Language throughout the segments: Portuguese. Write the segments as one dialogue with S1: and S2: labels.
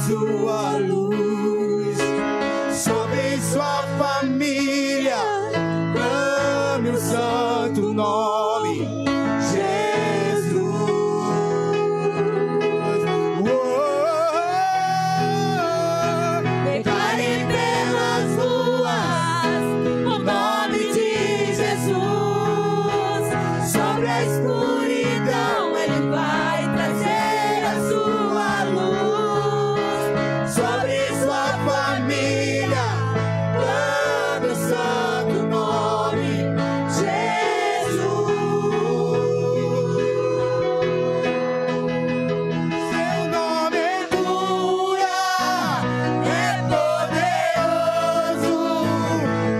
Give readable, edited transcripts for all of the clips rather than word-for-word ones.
S1: sua luz sobre sua família. Clame o santo nome, Jesus. Declare pelas ruas o nome de Jesus. Sobre a escuridão ele vai trazer a sua luz. Sobre sua família, clame o santo nome, Jesus. Seu nome é cura, é poderoso.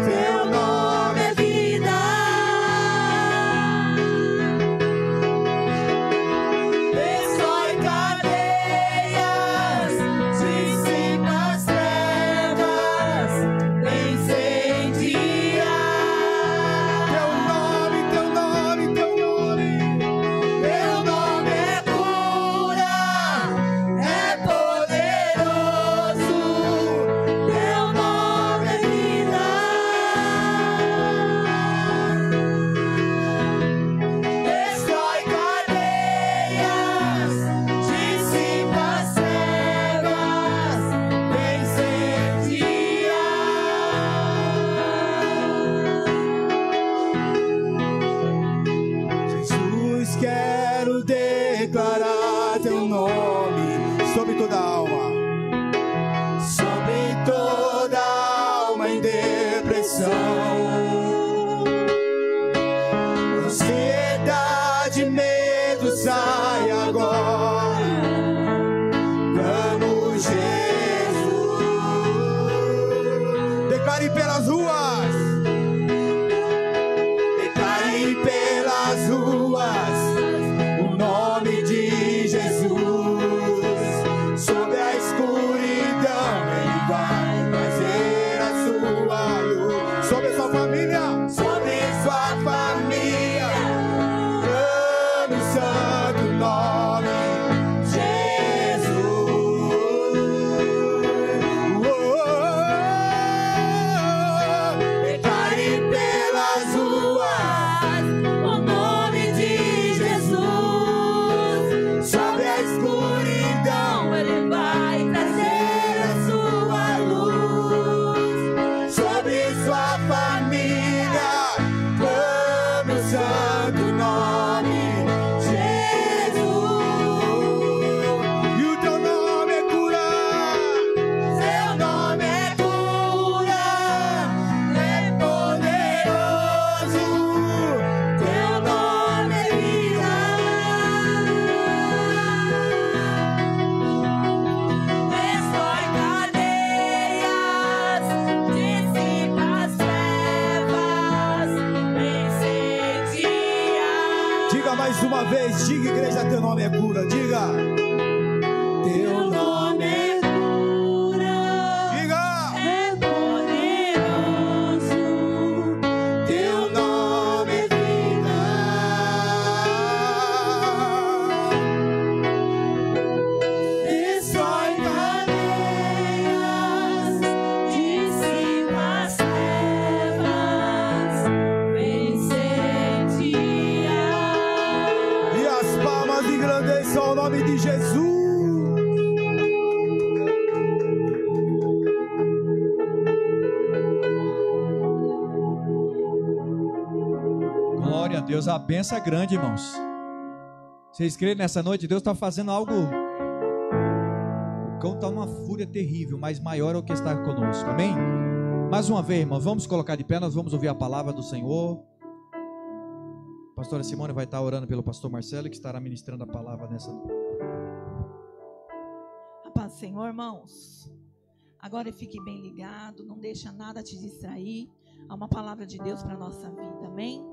S1: Seu nome é vida. Destrói cadeias, dissipa as trevas, incendia. Teu nome, teu nome, teu nome. Teu nome é cura, é poderoso. Teu nome é vida. Destrói cadeias, dissipa as trevas, incendia. Jesus, quero declarar teu nome sobre toda alma, sobre toda alma em depressão, ansiedade, medo, sai agora. Clamo Jesus. Declare pelas ruas. Declare pelas ruas o nome de Jesus. Sobre a escuridão ele vai trazer a sua luz. Sobre a sua família, sobre sua família, clame o santo nome, Jesus. Declare pelas ruas o nome de Jesus. Sobre a escuridão ele vai trazer a sua luz. Sobre sua família, clame o santo nome, Jesus. E o teu nome é cura. Seu nome é cura, é poderoso. Teu nome é vida. Destrói cadeias, dissipa as trevas, incendia. Diga mais uma vez, diga, igreja, teu nome é cura. Diga. Teu nome é cura. Diga. É poderoso. Teu nome é vida. Destrói cadeias, dissipa as trevas, incendia. E as palmas engrandeçam o nome de Jesus.
S2: Glória a Deus, a benção é grande, irmãos. Vocês creem nessa noite? Deus está fazendo algo. O cão está numa fúria terrível, mas maior é o que está conosco, amém? Mais uma vez, irmãos, vamos colocar de pé, nós vamos ouvir a palavra do Senhor. A pastora Simone vai estar orando pelo pastor Marcelo, que estará ministrando a palavra nessa noite.
S3: A paz do Senhor, irmãos. Agora fique bem ligado, não deixa nada te distrair. Há uma palavra de Deus para a nossa vida, amém?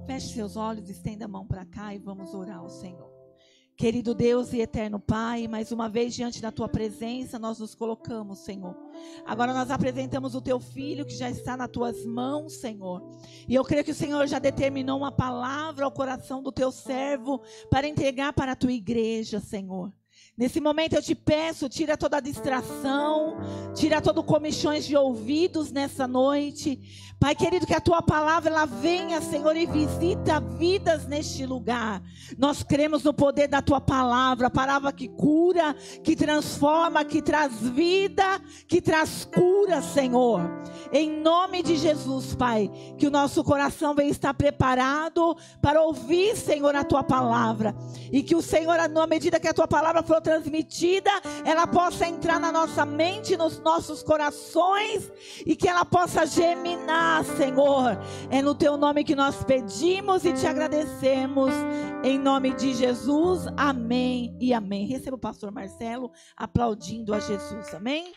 S3: Feche seus olhos, estenda a mão para cá e vamos orar ao Senhor. Querido Deus e eterno Pai, mais uma vez diante da Tua presença nós nos colocamos, Senhor. Agora nós apresentamos o Teu Filho que já está nas Tuas mãos, Senhor. E eu creio que o Senhor já determinou uma palavra ao coração do Teu servo para entregar para a Tua igreja, Senhor. Nesse momento eu te peço, tira toda a distração, tira todo comichões de ouvidos nessa noite. Pai querido, que a tua palavra ela venha, Senhor, e visita vidas neste lugar. Nós cremos no poder da tua palavra, a palavra que cura, que transforma, que traz vida, que traz cura, Senhor. Em nome de Jesus, Pai, que o nosso coração venha estar preparado para ouvir, Senhor, a tua palavra. E que o Senhor, na medida que a tua palavra for transmitida, ela possa entrar na nossa mente, nos nossos corações, e que ela possa germinar, Senhor. É no teu nome que nós pedimos e te agradecemos, em nome de Jesus, amém e amém. Receba o pastor Marcelo aplaudindo a Jesus, amém?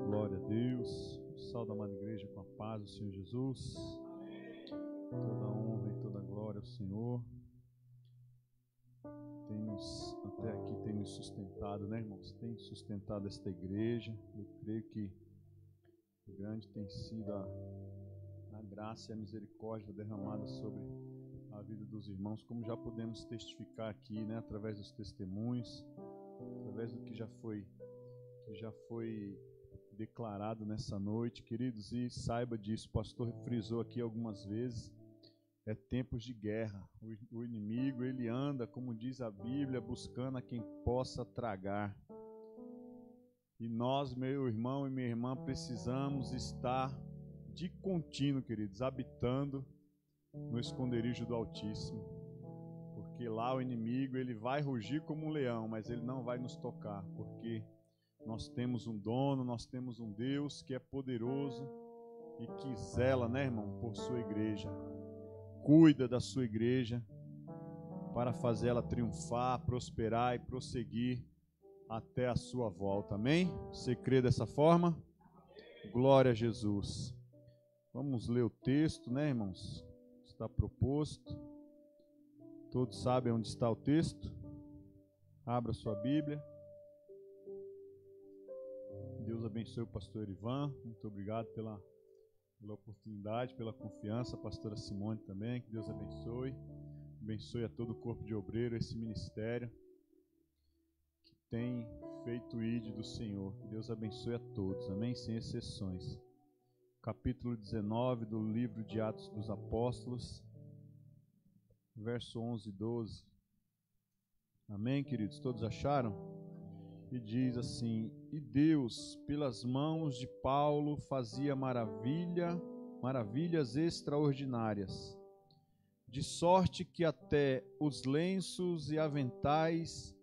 S4: Glória a Deus, salve a amada igreja com a paz do Senhor Jesus. Toda honra e toda glória ao Senhor. Até aqui tem nos sustentado, né, irmãos? Tem sustentado esta igreja. Eu creio que grande tem sido a graça e a misericórdia derramada sobre a vida dos irmãos, como já podemos testificar aqui, né, através dos testemunhos, através do que já foi declarado nessa noite, queridos, e saiba disso, o pastor frisou aqui algumas vezes, é tempos de guerra, o inimigo, ele anda, como diz a Bíblia, buscando a quem possa tragar, e nós, meu irmão e minha irmã, precisamos estar de contínuo, queridos, habitando no esconderijo do Altíssimo, porque lá o inimigo, ele vai rugir como um leão, mas ele não vai nos tocar, porque nós temos um dono, nós temos um Deus que é poderoso e que zela, né, irmão, por sua igreja. Cuida da sua igreja para fazer ela triunfar, prosperar e prosseguir até a sua volta. Amém? Você crê dessa forma? Glória a Jesus. Vamos ler o texto, né, irmãos? Está proposto. Todos sabem onde está o texto? Abra sua Bíblia. Deus abençoe o pastor Ivan, muito obrigado pela oportunidade, pela confiança, a pastora Simone também, que Deus abençoe a todo o corpo de obreiro, esse ministério que tem feito o ID do Senhor, que Deus abençoe a todos, amém, sem exceções. Capítulo 19 do livro de Atos dos Apóstolos, verso 11 e 12, amém, queridos, todos acharam? E diz assim: e Deus, pelas mãos de Paulo, fazia maravilhas extraordinárias, de sorte que até os lenços e aventais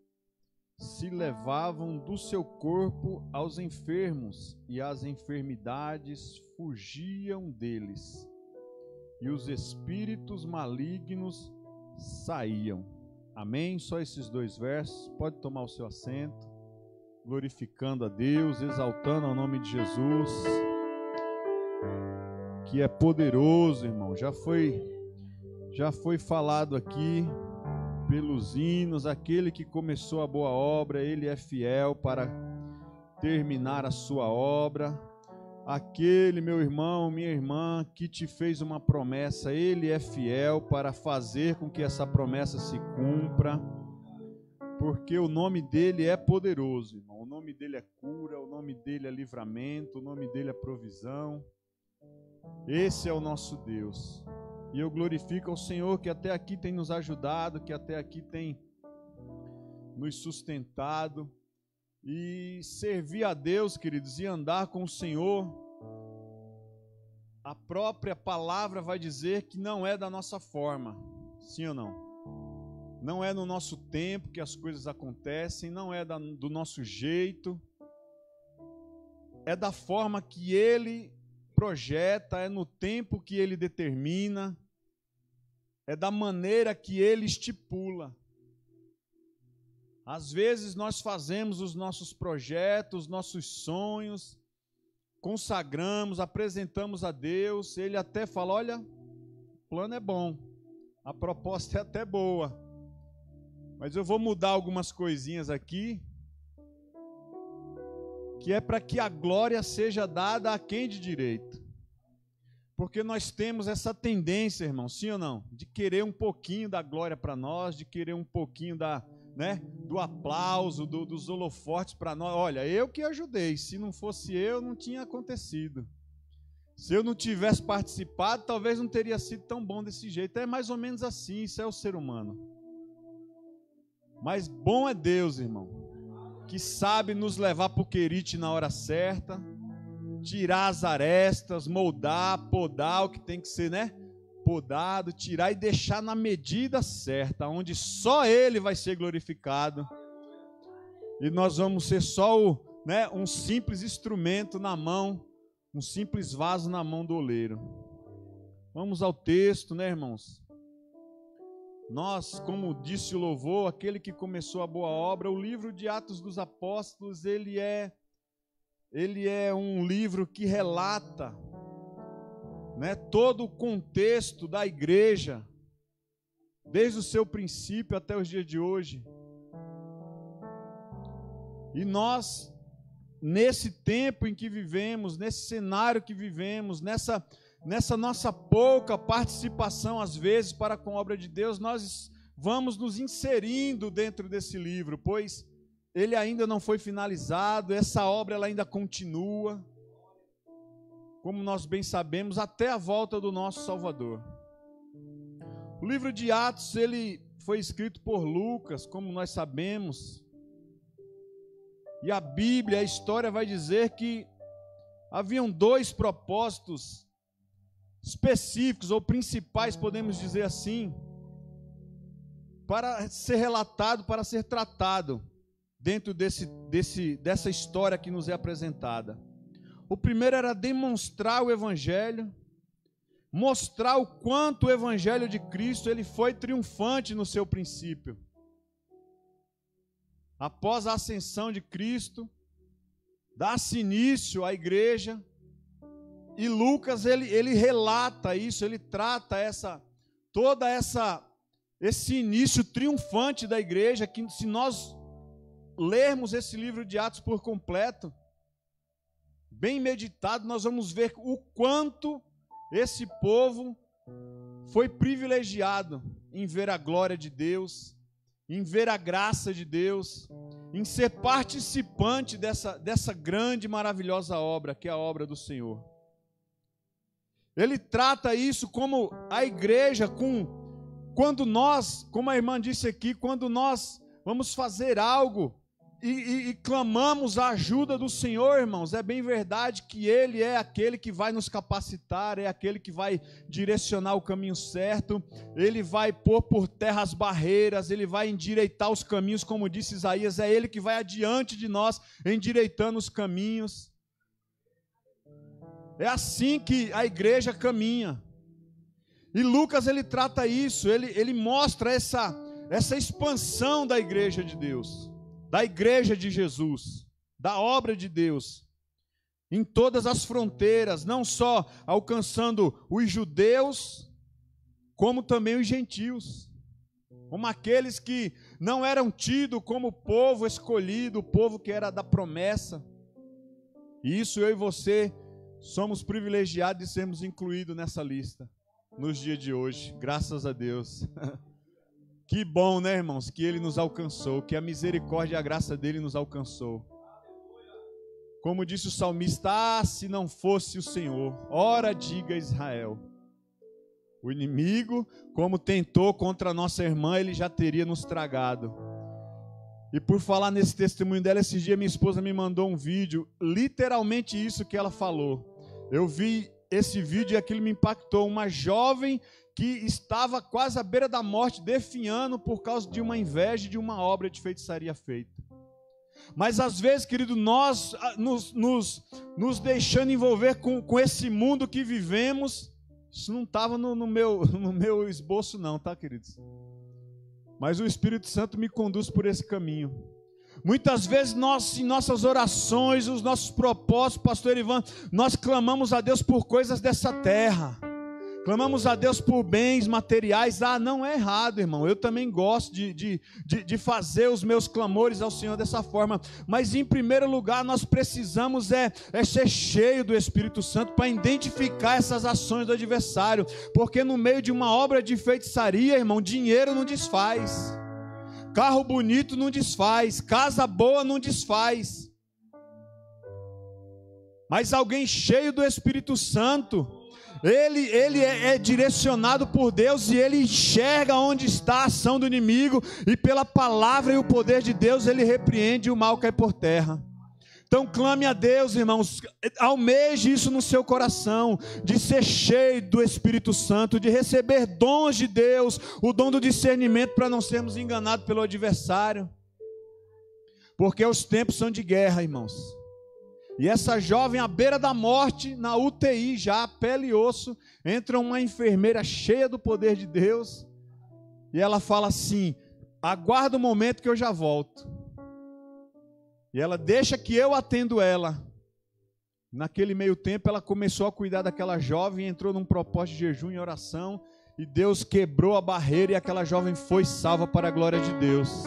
S4: se levavam do seu corpo aos enfermos, e as enfermidades fugiam deles, e os espíritos malignos saíam. Amém? Só esses 2 versos, pode tomar o seu assento. Glorificando a Deus, exaltando ao nome de Jesus, que é poderoso, irmão. Já foi falado aqui pelos hinos, aquele que começou a boa obra, ele é fiel para terminar a sua obra. Aquele, meu irmão, minha irmã, que te fez uma promessa, ele é fiel para fazer com que essa promessa se cumpra. Porque o nome dele é poderoso, irmão. O nome dele é cura, o nome dele é livramento, o nome dele é provisão. Esse é o nosso Deus. E eu glorifico ao Senhor que até aqui tem nos ajudado, que até aqui tem nos sustentado. E servir a Deus, queridos, e andar com o Senhor, a própria palavra vai dizer que não é da nossa forma. Sim ou não? Não é no nosso tempo que as coisas acontecem, não é do nosso jeito, é da forma que Ele projeta, é no tempo que Ele determina, é da maneira que Ele estipula. Às vezes nós fazemos os nossos projetos, nossos sonhos, consagramos, apresentamos a Deus, Ele até fala, olha, o plano é bom, a proposta é até boa, mas eu vou mudar algumas coisinhas aqui, que é para que a glória seja dada a quem de direito. Porque nós temos essa tendência, irmão, sim ou não? De querer um pouquinho da glória para nós, de querer um pouquinho do aplauso, dos holofotes para nós. Olha, eu que ajudei, se não fosse eu, não tinha acontecido. Se eu não tivesse participado, talvez não teria sido tão bom desse jeito. É mais ou menos assim, isso é o ser humano. Mas bom é Deus, irmão, que sabe nos levar para o querite na hora certa, tirar as arestas, moldar, podar o que tem que ser, podado, tirar e deixar na medida certa, onde só Ele vai ser glorificado. E nós vamos ser só um simples instrumento na mão, um simples vaso na mão do oleiro. Vamos ao texto, irmãos? Nós, como disse o louvor, aquele que começou a boa obra, o livro de Atos dos Apóstolos, ele é um livro que relata, todo o contexto da igreja, desde o seu princípio até os dias de hoje. E nós, nesse tempo em que vivemos, nesse cenário que vivemos, nessa nossa pouca participação, às vezes, para com a obra de Deus, nós vamos nos inserindo dentro desse livro, pois ele ainda não foi finalizado, essa obra ela ainda continua, como nós bem sabemos, até a volta do nosso Salvador. O livro de Atos, ele foi escrito por Lucas, como nós sabemos, e a Bíblia, a história vai dizer que haviam 2 propósitos específicos, ou principais, podemos dizer assim, para ser relatado, para ser tratado dentro dessa história que nos é apresentada. O primeiro era demonstrar o Evangelho, mostrar o quanto o Evangelho de Cristo ele foi triunfante no seu princípio. Após a ascensão de Cristo, dá-se início à igreja, e Lucas ele relata isso, ele trata esse início triunfante da igreja, que se nós lermos esse livro de Atos por completo, bem meditado, nós vamos ver o quanto esse povo foi privilegiado em ver a glória de Deus, em ver a graça de Deus, em ser participante dessa grande e maravilhosa obra, que é a obra do Senhor. Ele trata isso como a igreja, quando nós, como a irmã disse aqui, quando nós vamos fazer algo e clamamos a ajuda do Senhor, irmãos, é bem verdade que Ele é aquele que vai nos capacitar, é aquele que vai direcionar o caminho certo, Ele vai pôr por terra as barreiras, Ele vai endireitar os caminhos, como disse Isaías, é Ele que vai adiante de nós, endireitando os caminhos. É assim que a igreja caminha. E Lucas, ele trata isso, ele mostra essa expansão da igreja de Deus, da igreja de Jesus, da obra de Deus, em todas as fronteiras, não só alcançando os judeus, como também os gentios, como aqueles que não eram tidos como povo escolhido, o povo que era da promessa. E isso eu e você somos privilegiados de sermos incluídos nessa lista, nos dias de hoje, graças a Deus. Que bom, irmãos, que Ele nos alcançou, que a misericórdia e a graça dEle nos alcançou. Como disse o salmista, se não fosse o Senhor, ora diga Israel. O inimigo, como tentou contra a nossa irmã, ele já teria nos tragado. E por falar nesse testemunho dela, esse dia minha esposa me mandou um vídeo, literalmente isso que ela falou. Eu vi esse vídeo e aquilo me impactou. Uma jovem que estava quase à beira da morte, definhando por causa de uma inveja de uma obra de feitiçaria feita. Mas às vezes, querido, nós nos deixando envolver com esse mundo que vivemos, isso não estava no meu esboço não, tá, queridos? Mas o Espírito Santo me conduz por esse caminho. Muitas vezes nós, em nossas orações, os nossos propósitos, pastor Ivan, nós clamamos a Deus por coisas dessa terra. Clamamos a Deus por bens materiais. Não é errado, irmão. Eu também gosto de fazer os meus clamores ao Senhor dessa forma. Mas em primeiro lugar, nós precisamos ser cheio do Espírito Santo para identificar essas ações do adversário. Porque no meio de uma obra de feitiçaria, irmão, dinheiro não desfaz. Carro bonito não desfaz. Casa boa não desfaz. Mas alguém cheio do Espírito Santo, ele é direcionado por Deus e ele enxerga onde está a ação do inimigo, e pela palavra e o poder de Deus ele repreende e o mal cai por terra. Então clame a Deus, irmãos, almeje isso no seu coração, de ser cheio do Espírito Santo, de receber dons de Deus, o dom do discernimento para não sermos enganados pelo adversário, porque os tempos são de guerra, irmãos. E essa jovem à beira da morte, na UTI já, pele e osso, entra uma enfermeira cheia do poder de Deus, e ela fala assim: aguarda um momento que eu já volto. E ela deixa que eu atendo ela. Naquele meio tempo ela começou a cuidar daquela jovem, entrou num propósito de jejum e oração, e Deus quebrou a barreira e aquela jovem foi salva para a glória de Deus.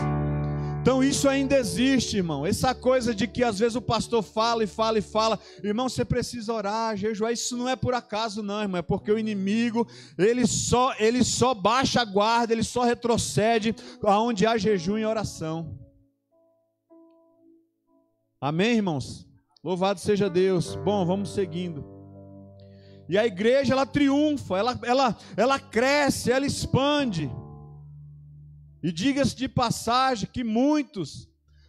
S4: Então isso ainda existe, irmão. Essa coisa de que às vezes o pastor fala e fala e fala, irmão, você precisa orar, jejuar, isso não é por acaso não, irmão, é porque o inimigo, ele só baixa a guarda, ele só retrocede aonde há jejum e oração. Amém, irmãos? Louvado seja Deus. Bom, vamos seguindo. E a igreja, ela triunfa, ela cresce, ela expande. E diga-se de passagem que muitos,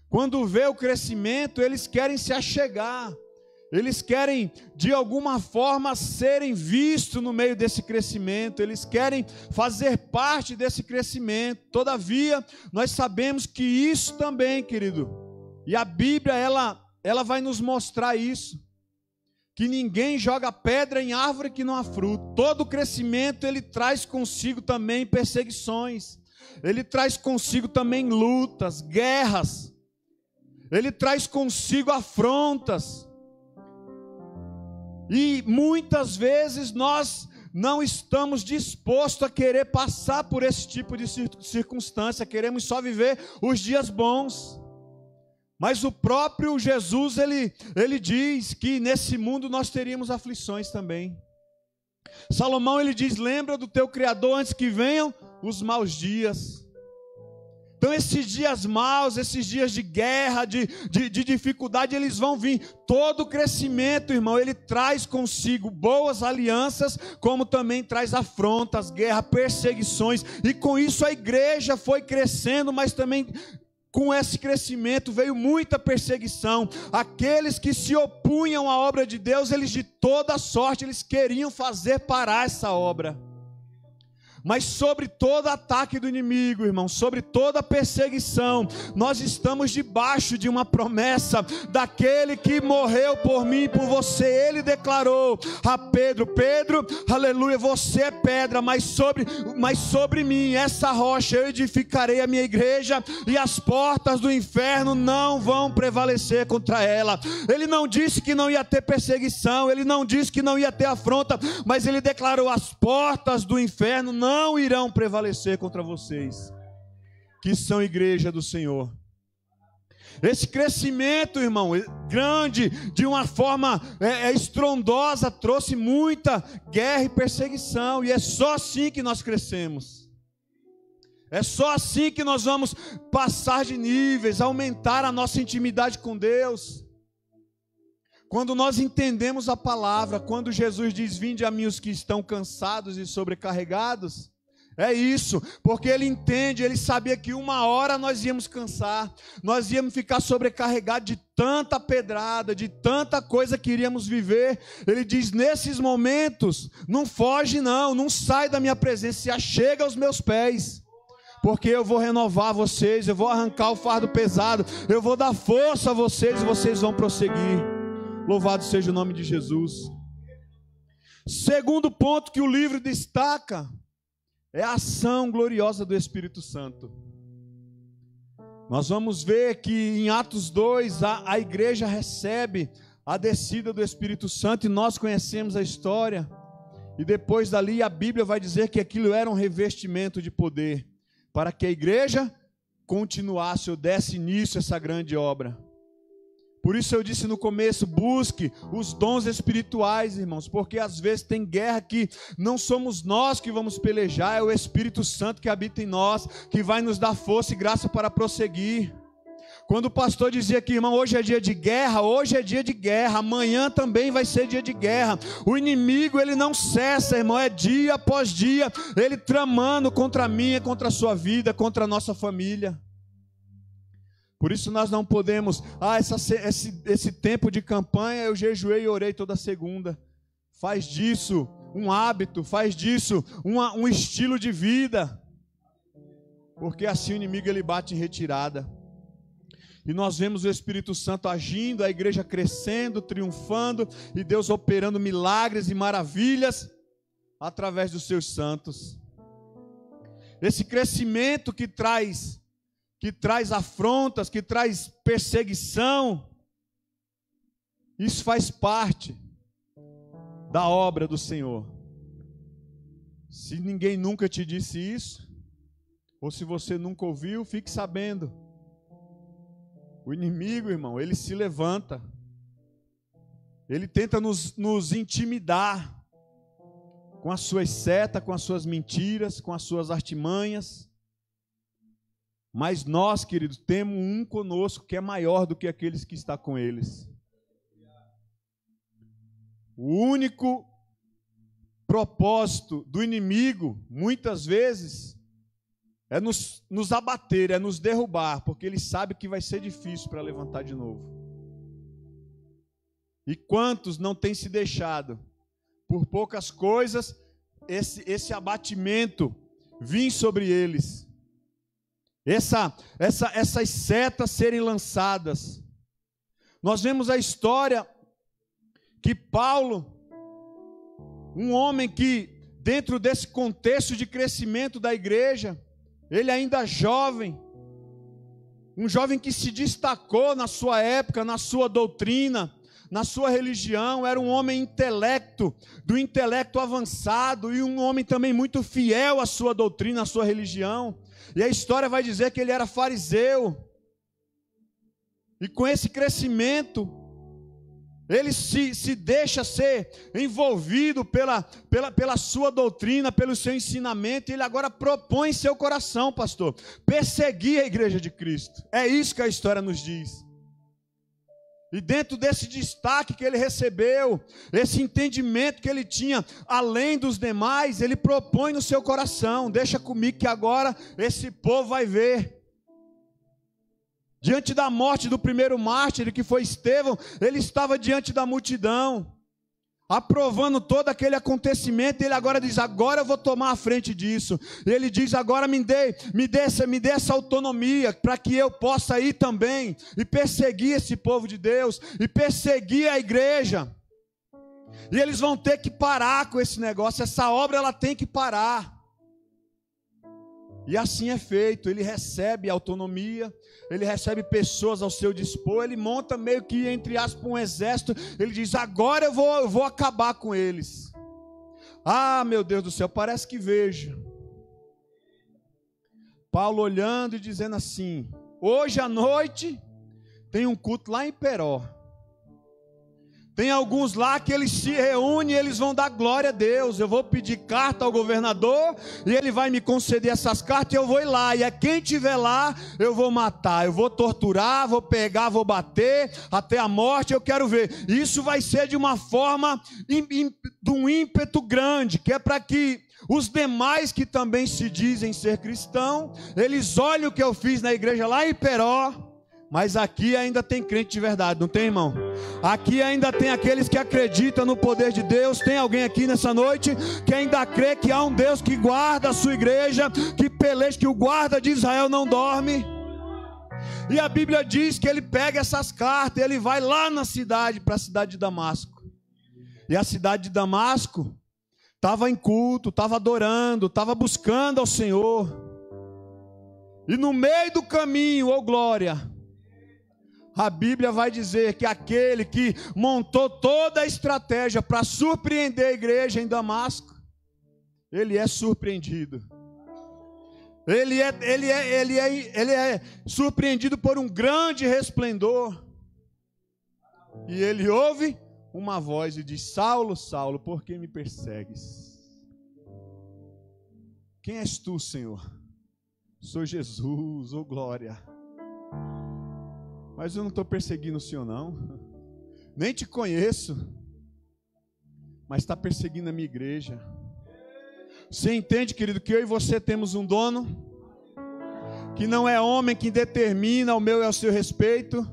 S4: quando vê o crescimento, eles querem se achegar. Eles querem, de alguma forma, serem vistos no meio desse crescimento. Eles querem fazer parte desse crescimento. Todavia, nós sabemos que isso também, querido, e a Bíblia, ela vai nos mostrar isso. Que ninguém joga pedra em árvore que não há fruto. Todo crescimento, ele traz consigo também perseguições. Ele traz consigo também lutas, guerras. Ele traz consigo afrontas. E muitas vezes nós não estamos dispostos a querer passar por esse tipo de circunstância. Queremos só viver os dias bons. Mas o próprio Jesus, ele diz que nesse mundo nós teríamos aflições também. Salomão, ele diz: lembra do teu Criador antes que venham os maus dias. Então esses dias maus, esses dias de guerra, de dificuldade, eles vão vir. Todo crescimento, irmão, ele traz consigo boas alianças, como também traz afrontas, guerra, perseguições. E com isso a igreja foi crescendo, mas também com esse crescimento veio muita perseguição. Aqueles que se opunham à obra de Deus, eles de toda sorte, eles queriam fazer parar essa obra. Mas sobre todo ataque do inimigo, irmão, sobre toda perseguição, nós estamos debaixo de uma promessa daquele que morreu por mim e por você. Ele declarou a Pedro: Pedro, aleluia, você é pedra, mas sobre mim, essa rocha, eu edificarei a minha igreja, e as portas do inferno não vão prevalecer contra ela. Ele não disse que não ia ter perseguição, ele não disse que não ia ter afronta, mas ele declarou: as portas do inferno não irão prevalecer contra vocês, que são igreja do Senhor. Esse crescimento, irmão, grande, de uma forma estrondosa, trouxe muita guerra e perseguição, e é só assim que nós crescemos. É só assim que nós vamos passar de níveis, aumentar a nossa intimidade com Deus. Quando nós entendemos a palavra, quando Jesus diz: vinde a mim os que estão cansados e sobrecarregados, é isso, porque ele entende, ele sabia que uma hora nós íamos cansar, nós íamos ficar sobrecarregados de tanta pedrada, de tanta coisa que iríamos viver. Ele diz: nesses momentos, não foge não sai da minha presença, se achega aos meus pés, porque eu vou renovar vocês, eu vou arrancar o fardo pesado, eu vou dar força a vocês e vocês vão prosseguir. Louvado seja o nome de Jesus. Segundo ponto que o livro destaca é a ação gloriosa do Espírito Santo. Nós vamos ver que em Atos 2 a igreja recebe a descida do Espírito Santo, e nós conhecemos a história. E depois dali a Bíblia vai dizer que aquilo era um revestimento de poder, para que a igreja continuasse ou desse início a essa grande obra. Por isso eu disse no começo, busque os dons espirituais, irmãos, porque às vezes tem guerra que não somos nós que vamos pelejar, é o Espírito Santo que habita em nós, que vai nos dar força e graça para prosseguir. Quando o pastor dizia que, irmão, hoje é dia de guerra, hoje é dia de guerra, amanhã também vai ser dia de guerra. O inimigo, ele não cessa, irmão, é dia após dia, ele tramando contra mim, contra a sua vida, contra a nossa família. Por isso nós não podemos, esse tempo de campanha eu jejuei e orei toda segunda. Faz disso um hábito, faz disso um estilo de vida. Porque assim o inimigo ele bate em retirada. E nós vemos o Espírito Santo agindo, a igreja crescendo, triunfando, e Deus operando milagres e maravilhas através dos seus santos. Esse crescimento que traz afrontas, que traz perseguição, isso faz parte da obra do Senhor. Se ninguém nunca te disse isso, ou se você nunca ouviu, fique sabendo. O inimigo, irmão, ele se levanta, ele tenta nos intimidar com as suas setas, com as suas mentiras, com as suas artimanhas. Mas nós, queridos, temos um conosco que é maior do que aqueles que estão com eles. O único propósito do inimigo, muitas vezes, é nos abater, é nos derrubar, porque ele sabe que vai ser difícil para levantar de novo. E quantos não têm se deixado, por poucas coisas, esse abatimento vir sobre eles. Essas setas serem lançadas. Nós vemos a história que Paulo, um homem que dentro desse contexto de crescimento da igreja, ele ainda jovem, um jovem que se destacou na sua época, na sua doutrina, na sua religião, era um homem do intelecto avançado, e um homem também muito fiel à sua doutrina, à sua religião. E a história vai dizer que ele era fariseu. E com esse crescimento, ele se deixa ser envolvido pela sua doutrina, pelo seu ensinamento. E ele agora propõe em seu coração, pastor, perseguir a igreja de Cristo. É isso que a história nos diz. E dentro desse destaque que ele recebeu, esse entendimento que ele tinha, além dos demais, ele propõe no seu coração: deixa comigo que agora esse povo vai ver. Diante da morte do primeiro mártir, que foi Estevão, ele estava diante da multidão, aprovando todo aquele acontecimento. E ele agora diz: agora eu vou tomar a frente disso. E ele diz: agora me dê essa autonomia, para que eu possa ir também e perseguir esse povo de Deus, e perseguir a igreja. E eles vão ter que parar com esse negócio, essa obra ela tem que parar. E assim é feito. Ele recebe autonomia, ele recebe pessoas ao seu dispor, ele monta meio que, entre aspas, um exército. Ele diz: agora eu vou acabar com eles. Ah, meu Deus do céu, parece que vejo Paulo olhando e dizendo assim: hoje à noite tem um culto lá em Peró. Tem alguns lá que eles se reúnem e eles vão dar glória a Deus. Eu vou pedir carta ao governador e ele vai me conceder essas cartas e eu vou ir lá. E é quem estiver lá eu vou matar, eu vou torturar, vou pegar, vou bater até a morte. Eu quero ver. Isso vai ser de uma forma, de um ímpeto grande, que é para que os demais que também se dizem ser cristão, eles olhem o que eu fiz na igreja lá em Peró. Mas aqui ainda tem crente de verdade, não tem, irmão? Aqui ainda tem aqueles que acreditam no poder de Deus. Tem alguém aqui nessa noite que ainda crê que há um Deus que guarda a sua igreja, que peleja, que o guarda de Israel não dorme? E a Bíblia diz que ele pega essas cartas e ele vai lá na cidade, para a cidade de Damasco. E a cidade de Damasco estava em culto, estava adorando, estava buscando ao Senhor. E no meio do caminho, oh glória, A Bíblia vai dizer que aquele que montou toda a estratégia para surpreender a igreja em Damasco, ele é surpreendido. Ele é surpreendido por um grande resplendor. E ele ouve uma voz e diz: Saulo, Saulo, por que me persegues? Quem és tu, Senhor? Sou Jesus, oh glória. Mas eu não estou perseguindo o Senhor, não. Nem te conheço. Mas está perseguindo a minha igreja. Você entende, querido, que eu e você temos um dono? Que não é homem que determina o meu e o seu respeito.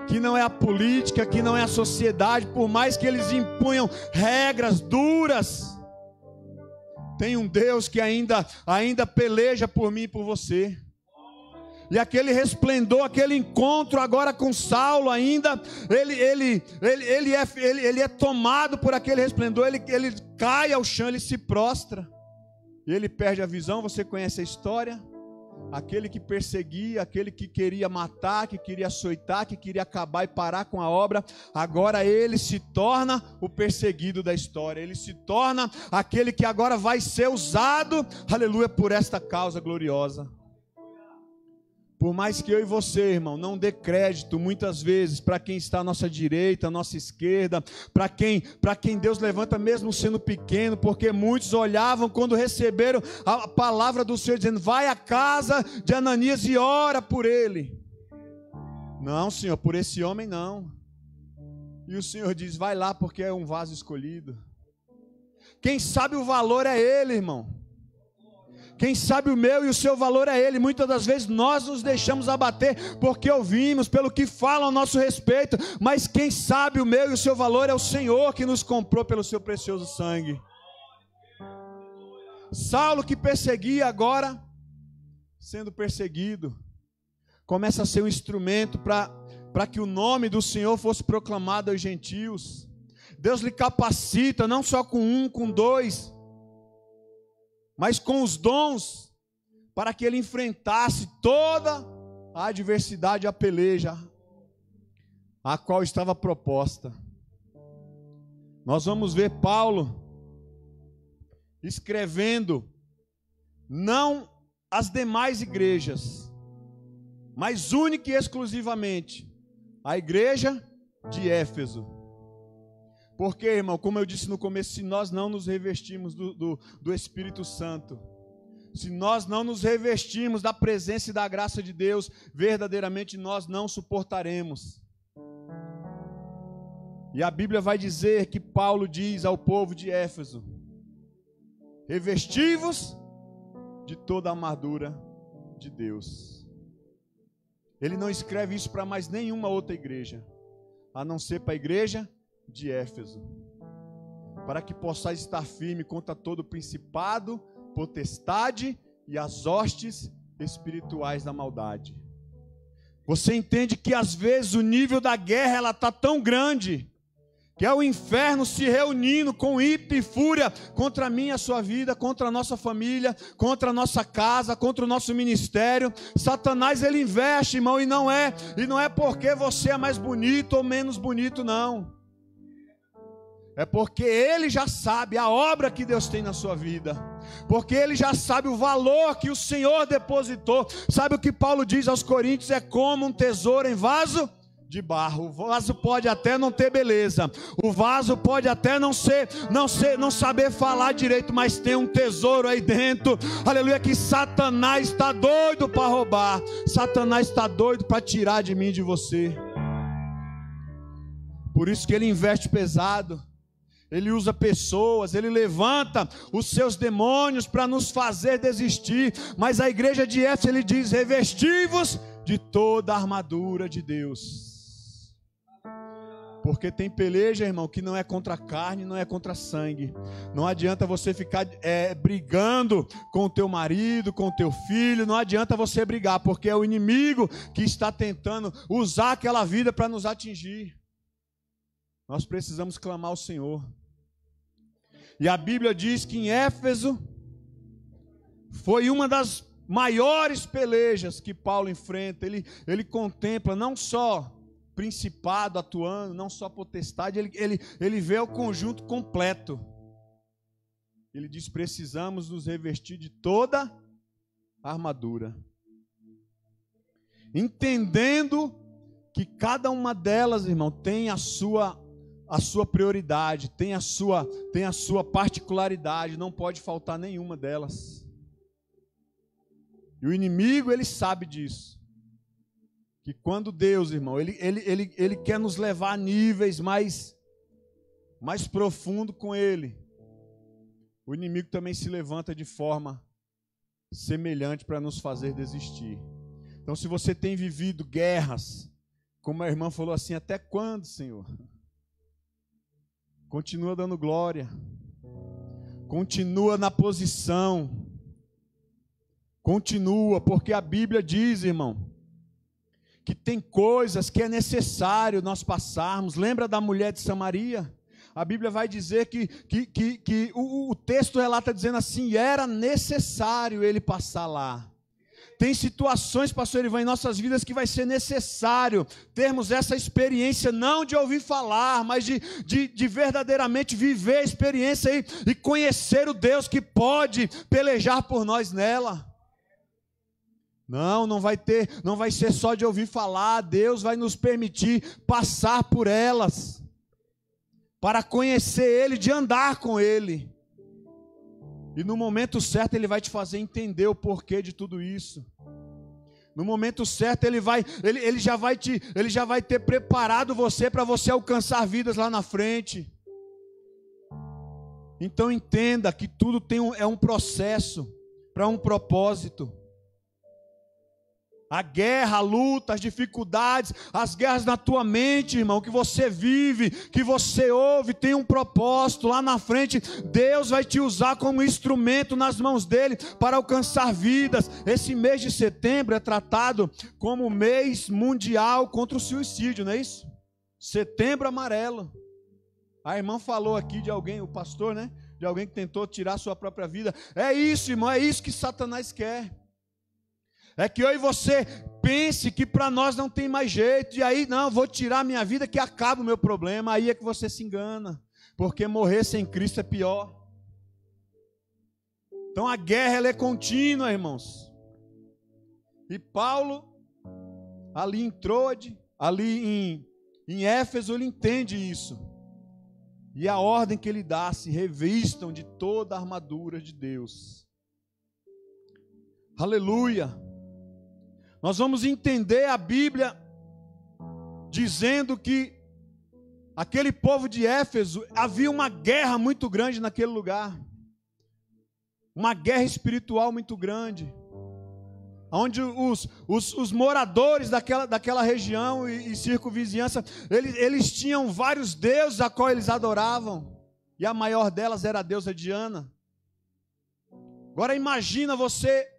S4: Que não é a política, que não é a sociedade. Por mais que eles impunham regras duras, tem um Deus que ainda peleja por mim e por você. E aquele resplendor, aquele encontro agora com Saulo ainda, ele é tomado por aquele resplendor, ele cai ao chão, ele se prostra, e ele perde a visão. Você conhece a história? Aquele que perseguia, aquele que queria matar, que queria açoitar, que queria acabar e parar com a obra, agora ele se torna o perseguido da história, ele se torna aquele que agora vai ser usado, aleluia, por esta causa gloriosa. Por mais que eu e você, irmão, não dê crédito muitas vezes para quem está à nossa direita, à nossa esquerda, para quem Deus levanta mesmo sendo pequeno, porque muitos olhavam quando receberam a palavra do Senhor dizendo: vai à casa de Ananias e ora por ele. Não, Senhor, por esse homem não. E o Senhor diz: vai lá, porque é um vaso escolhido. Quem sabe o valor é ele, irmão. Quem sabe o meu e o seu valor é ele. Muitas das vezes nós nos deixamos abater porque ouvimos, pelo que falam a nosso respeito, mas quem sabe o meu e o seu valor é o Senhor que nos comprou pelo seu precioso sangue. Saulo, que perseguia, agora sendo perseguido, começa a ser um instrumento para que o nome do Senhor fosse proclamado aos gentios. Deus lhe capacita, não só com um, com dois, mas com os dons, para que ele enfrentasse toda a adversidade, a peleja, a qual estava proposta. Nós vamos ver Paulo escrevendo, não as demais igrejas, mas única e exclusivamente a igreja de Éfeso. Porque, irmão, como eu disse no começo, se nós não nos revestimos do Espírito Santo, se nós não nos revestimos da presença e da graça de Deus, verdadeiramente nós não suportaremos. E a Bíblia vai dizer que Paulo diz ao povo de Éfeso: revesti-vos de toda a armadura de Deus. Ele não escreve isso para mais nenhuma outra igreja, a não ser para a igreja de Éfeso, para que possais estar firme contra todo principado, potestade e as hostes espirituais da maldade. Você entende que às vezes o nível da guerra ela está tão grande, que é o inferno se reunindo com ímpeto e fúria contra mim e a sua vida, contra a nossa família, contra a nossa casa, contra o nosso ministério. Satanás, ele investe, irmão, e não é porque você é mais bonito ou menos bonito, não. É porque ele já sabe a obra que Deus tem na sua vida. Porque ele já sabe o valor que o Senhor depositou. Sabe o que Paulo diz aos Coríntios? É como um tesouro em vaso de barro. O vaso pode até não ter beleza. O vaso pode até não saber falar direito, mas tem um tesouro aí dentro. Aleluia, que Satanás está doido para roubar. Satanás está doido para tirar de mim e de você. Por isso que ele investe pesado. Ele usa pessoas, ele levanta os seus demônios para nos fazer desistir. Mas a igreja de Éfeso, ele diz: revesti-vos de toda a armadura de Deus. Porque tem peleja, irmão, que não é contra a carne, não é contra sangue. Não adianta você ficar brigando com o teu marido, com o teu filho. Não adianta você brigar, porque é o inimigo que está tentando usar aquela vida para nos atingir. Nós precisamos clamar ao Senhor. E a Bíblia diz que em Éfeso foi uma das maiores pelejas que Paulo enfrenta. Ele contempla não só principado atuando, não só potestade, ele vê o conjunto completo. Ele diz: precisamos nos revestir de toda a armadura, entendendo que cada uma delas, irmão, tem a sua prioridade, tem a sua particularidade, não pode faltar nenhuma delas. E o inimigo, ele sabe disso. Que quando Deus, irmão, ele quer nos levar a níveis mais profundos com Ele, o inimigo também se levanta de forma semelhante para nos fazer desistir. Então, se você tem vivido guerras, como a irmã falou assim, até quando, Senhor? Continua dando glória, continua na posição, continua, porque a Bíblia diz, irmão, que tem coisas que é necessário nós passarmos. Lembra da mulher de Samaria? A Bíblia vai dizer que o texto relata dizendo assim, era necessário ele passar lá. Tem situações, pastor Ivan, em nossas vidas que vai ser necessário termos essa experiência, não de ouvir falar, mas de verdadeiramente viver a experiência e conhecer o Deus que pode pelejar por nós nela. Não vai ser só de ouvir falar, Deus vai nos permitir passar por elas, para conhecer Ele, de andar com Ele. E no momento certo Ele vai te fazer entender o porquê de tudo isso. No momento certo Ele já vai ter preparado você para você alcançar vidas lá na frente. Então entenda que tudo é um processo para um propósito. A guerra, a luta, as dificuldades, as guerras na tua mente, irmão, que você vive, que você ouve, tem um propósito lá na frente. Deus vai te usar como instrumento nas mãos dele para alcançar vidas. Esse mês de setembro é tratado como o mês mundial contra o suicídio, não é isso? Setembro amarelo. A irmã falou aqui de alguém, o pastor, né? De alguém que tentou tirar sua própria vida. É isso, irmão, é isso que Satanás quer. É que eu e você pense que para nós não tem mais jeito, e aí, não, vou tirar minha vida que acaba o meu problema. Aí é que você se engana, porque morrer sem Cristo é pior. Então a guerra, ela é contínua, irmãos. E Paulo, ali em Troade, ali em Éfeso, ele entende isso. E a ordem que ele dá: se revistam de toda a armadura de Deus. Aleluia! Nós vamos entender a Bíblia dizendo que aquele povo de Éfeso, havia uma guerra muito grande naquele lugar. Uma guerra espiritual muito grande. Onde os moradores daquela região e circunvizinhança, eles tinham vários deuses a qual eles adoravam. E a maior delas era a deusa Diana. Agora imagina você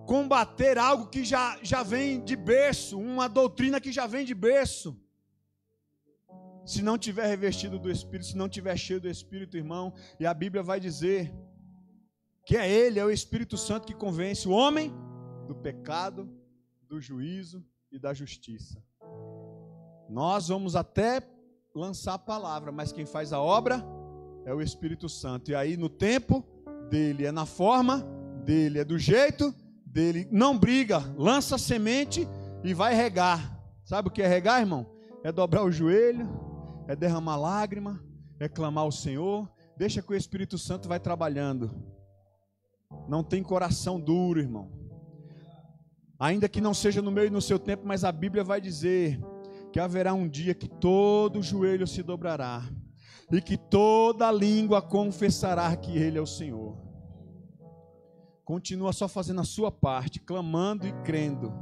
S4: combater algo que já vem de berço, uma doutrina que já vem de berço. Se não tiver revestido do Espírito, se não tiver cheio do Espírito, irmão, e a Bíblia vai dizer que é Ele, é o Espírito Santo que convence o homem do pecado, do juízo e da justiça. Nós vamos até lançar a palavra, mas quem faz a obra é o Espírito Santo. E aí no tempo dele, é na forma dele, é do jeito dele. Não briga, lança a semente e vai regar. Sabe o que é regar, irmão? É dobrar o joelho, é derramar lágrima, é clamar ao Senhor. Deixa que o Espírito Santo vai trabalhando. Não tem coração duro, irmão. Ainda que não seja no meu e no seu tempo, mas a Bíblia vai dizer que haverá um dia que todo joelho se dobrará e que toda língua confessará que Ele é o Senhor. Continua só fazendo a sua parte, clamando e crendo,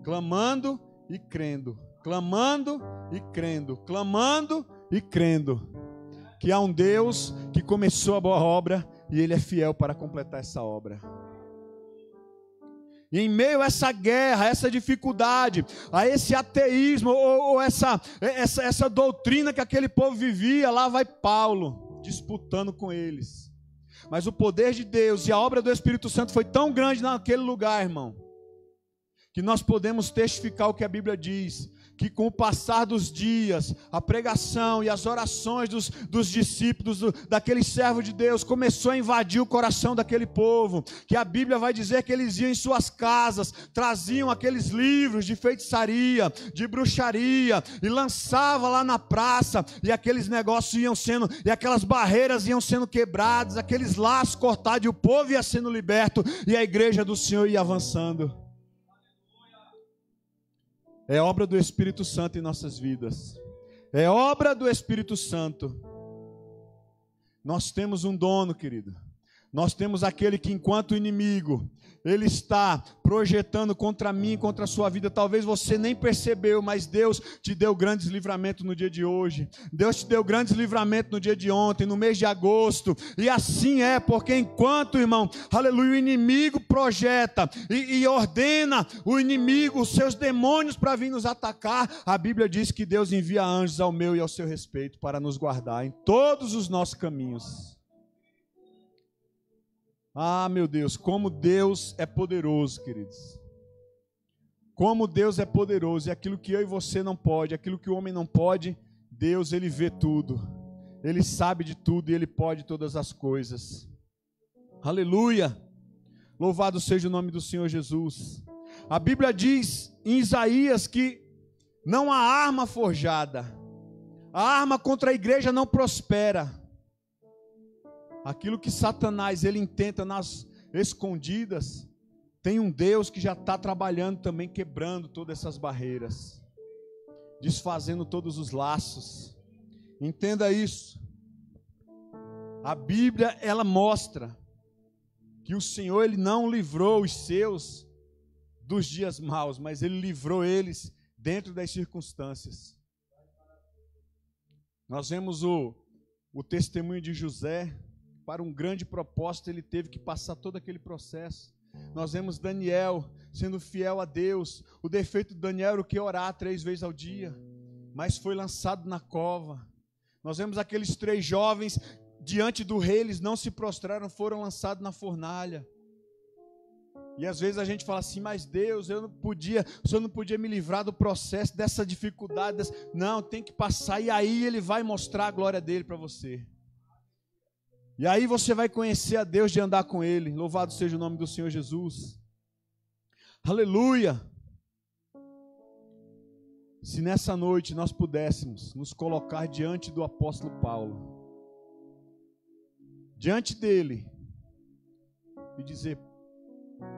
S4: clamando e crendo, clamando e crendo, clamando e crendo, que há um Deus que começou a boa obra e Ele é fiel para completar essa obra. E em meio a essa guerra, a essa dificuldade, a esse ateísmo, ou essa doutrina que aquele povo vivia, lá vai Paulo disputando com eles. Mas o poder de Deus e a obra do Espírito Santo foi tão grande naquele lugar, irmão, que nós podemos testificar o que a Bíblia diz, que com o passar dos dias, a pregação e as orações dos discípulos, daquele servo de Deus, começou a invadir o coração daquele povo, que a Bíblia vai dizer que eles iam em suas casas, traziam aqueles livros de feitiçaria, de bruxaria, e lançava lá na praça, e aqueles negócios iam sendo, e aquelas barreiras iam sendo quebradas, aqueles laços cortados, e o povo ia sendo liberto, e a igreja do Senhor ia avançando. É obra do Espírito Santo em nossas vidas. É obra do Espírito Santo. Nós temos um dono, querido. Nós temos aquele que, enquanto inimigo, ele está projetando contra mim, contra a sua vida. Talvez você nem percebeu, mas Deus te deu grandes livramentos no dia de hoje. Deus te deu grandes livramentos no dia de ontem, no mês de agosto. E assim é, porque enquanto, irmão, aleluia, o inimigo projeta e ordena o inimigo, os seus demônios para vir nos atacar, a Bíblia diz que Deus envia anjos ao meu e ao seu respeito para nos guardar em todos os nossos caminhos. Ah, meu Deus, como Deus é poderoso, queridos. Como Deus é poderoso. E aquilo que eu e você não pode, aquilo que o homem não pode, Deus, Ele vê tudo. Ele sabe de tudo e Ele pode todas as coisas. Aleluia! Louvado seja o nome do Senhor Jesus. A Bíblia diz em Isaías que não há arma forjada. A arma contra a igreja não prospera. Aquilo que Satanás ele intenta nas escondidas, tem um Deus que já está trabalhando também, quebrando todas essas barreiras, desfazendo todos os laços. Entenda isso. A Bíblia ela mostra que o Senhor ele não livrou os seus dos dias maus, mas Ele livrou eles dentro das circunstâncias. Nós vemos o testemunho de José. Para um grande propósito, ele teve que passar todo aquele processo. Nós vemos Daniel sendo fiel a Deus. O defeito de Daniel era o que? Orar 3 vezes ao dia. Mas foi lançado na cova. Nós vemos aqueles 3 jovens, diante do rei, eles não se prostraram, foram lançados na fornalha. E às vezes a gente fala assim, mas Deus, o Senhor não podia me livrar do processo, dessa dificuldade. Não, tem que passar, e aí Ele vai mostrar a glória dEle para você. E aí você vai conhecer a Deus de andar com Ele. Louvado seja o nome do Senhor Jesus. Aleluia. Se nessa noite nós pudéssemos nos colocar diante do apóstolo Paulo, diante dele, e dizer,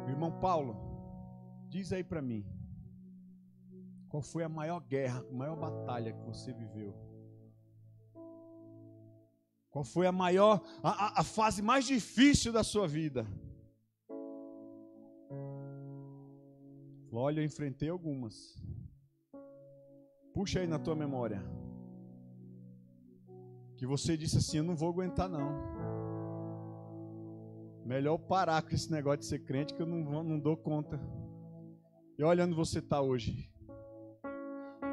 S4: irmão Paulo, diz aí para mim, qual foi a maior guerra, a maior batalha que você viveu? Qual foi a fase mais difícil da sua vida? Olha, eu enfrentei algumas. Puxa aí na tua memória. Que você disse assim, eu não vou aguentar não. Melhor parar com esse negócio de ser crente que eu não dou conta. E olha onde você está hoje.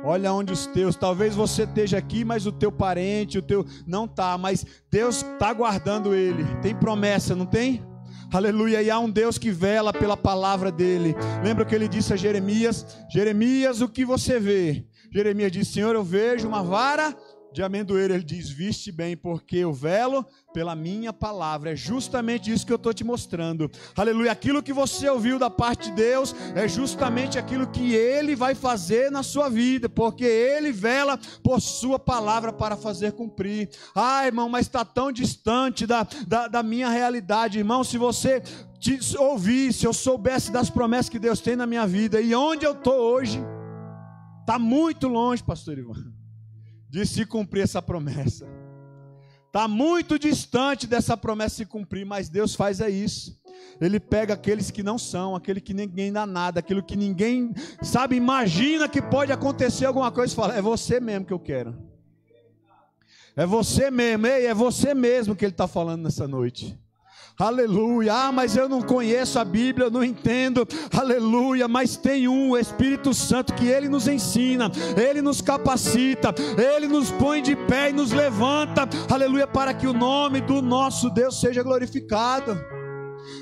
S4: Olha onde os teus, talvez você esteja aqui, mas o teu parente, o teu não está, mas Deus está guardando ele. Tem promessa, não tem? Aleluia, e há um Deus que vela pela palavra dele. Lembra que ele disse a Jeremias? Jeremias, o que você vê? Jeremias disse, Senhor, eu vejo uma vara de amendoeiro. Ele diz, viste bem, porque eu velo pela minha palavra. É justamente isso que eu estou te mostrando. Aleluia, aquilo que você ouviu da parte de Deus é justamente aquilo que Ele vai fazer na sua vida, porque Ele vela por sua palavra para fazer cumprir. Ah, irmão, mas está tão distante da minha realidade. Irmão, se você ouvisse, eu soubesse das promessas que Deus tem na minha vida e onde eu estou hoje, está muito longe, pastor Ivan, de se cumprir essa promessa. Está muito distante dessa promessa se cumprir, mas Deus faz isso. Ele pega aqueles que não são, aquele que ninguém dá nada, aquilo que ninguém sabe, imagina que pode acontecer alguma coisa e fala, é você mesmo que eu quero. É você mesmo, ei, é você mesmo que Ele está falando nessa noite. Aleluia, ah, mas eu não conheço a Bíblia, eu não entendo, aleluia, mas tem o Espírito Santo que Ele nos ensina, Ele nos capacita, Ele nos põe de pé e nos levanta, aleluia, para que o nome do nosso Deus seja glorificado.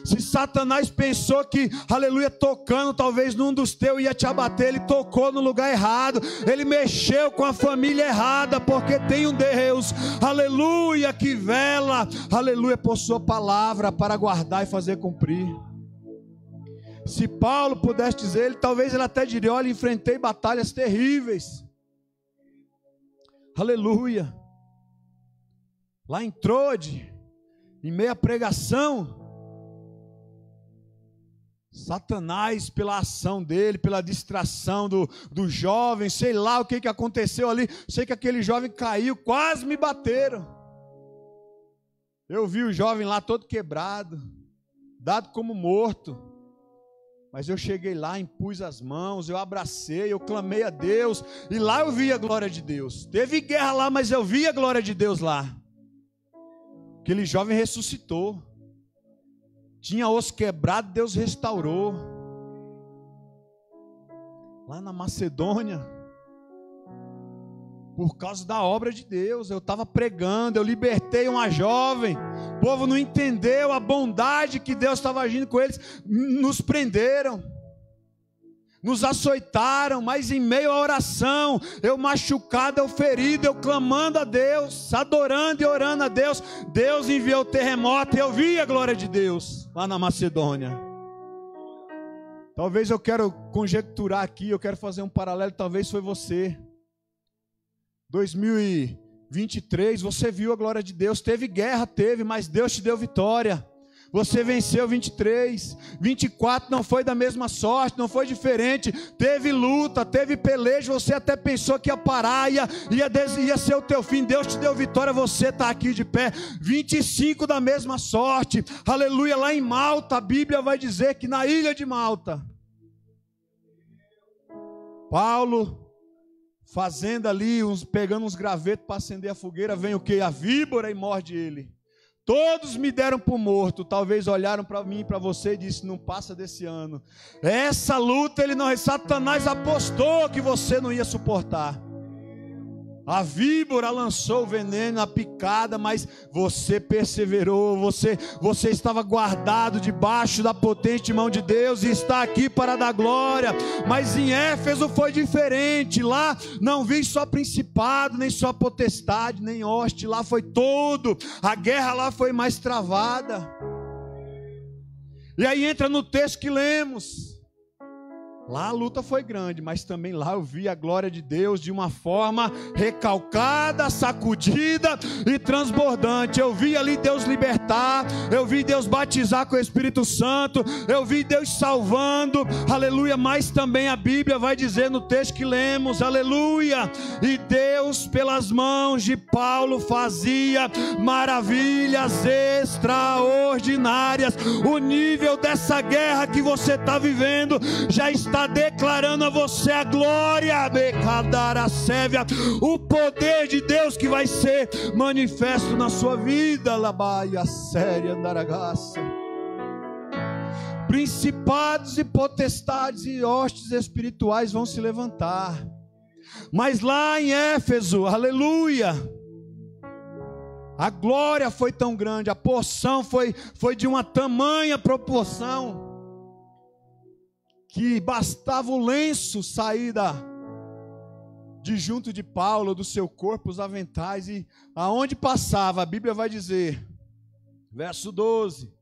S4: Se Satanás pensou que, aleluia, tocando talvez num dos teus ia te abater, ele tocou no lugar errado, ele mexeu com a família errada, porque tem um Deus, aleluia, que vela, aleluia, por sua palavra para guardar e fazer cumprir. Se Paulo pudesse dizer, talvez ele até diria: olha, enfrentei batalhas terríveis, aleluia. Lá em Trode, em meia pregação, Satanás, pela ação dele, pela distração do jovem, sei lá o que aconteceu ali, sei que aquele jovem caiu, quase me bateram. Eu vi o jovem lá todo quebrado, dado como morto, mas eu cheguei lá, impus as mãos, eu abracei, eu clamei a Deus, e lá eu vi a glória de Deus. Teve guerra lá, mas eu vi a glória de Deus lá. Aquele jovem ressuscitou. Tinha osso quebrado, Deus restaurou. Lá na Macedônia, por causa da obra de Deus, eu estava pregando, eu libertei uma jovem. O povo não entendeu a bondade que Deus estava agindo com eles. Nos prenderam, nos açoitaram, mas em meio à oração, eu machucado, eu ferido, eu clamando a Deus, adorando e orando a Deus, Deus enviou o terremoto e eu vi a glória de Deus lá na Macedônia. Talvez eu quero conjecturar aqui, eu quero fazer um paralelo, talvez foi você. 2023, você viu a glória de Deus, teve guerra, mas Deus te deu vitória. Você venceu 23, 24 não foi da mesma sorte, não foi diferente, teve luta, teve peleja, você até pensou que ia parar, ia ser o teu fim, Deus te deu vitória, você está aqui de pé. 25 da mesma sorte, aleluia. Lá em Malta, a Bíblia vai dizer que na ilha de Malta, Paulo fazendo ali, pegando uns gravetos para acender a fogueira, vem o que? A víbora e morde ele. Todos me deram por morto, talvez olharam para mim e para você e disse: não passa desse ano. Essa luta, Satanás apostou que você não ia suportar. A víbora lançou o veneno, a picada, mas você perseverou, você estava guardado debaixo da potente mão de Deus e está aqui para dar glória. Mas em Éfeso foi diferente, lá não vi só principado, nem só potestade, nem hoste, lá foi todo, a guerra lá foi mais travada. E aí entra no texto que lemos. Lá a luta foi grande, mas também lá eu vi a glória de Deus de uma forma recalcada, sacudida e transbordante. Eu vi ali Deus libertar, eu vi Deus batizar com o Espírito Santo, eu vi Deus salvando, aleluia. Mas também a Bíblia vai dizer no texto que lemos, aleluia, e Deus pelas mãos de Paulo fazia maravilhas extraordinárias. O nível dessa guerra que você está vivendo já está declarando a você a glória, o poder de Deus que vai ser manifesto na sua vida. Principados e potestades e hostes espirituais vão se levantar. Mas lá em Éfeso, aleluia, a glória foi tão grande, a porção foi de uma tamanha proporção, que bastava o lenço sair de junto de Paulo, do seu corpo, os aventais, e aonde passava, a Bíblia vai dizer, verso 12,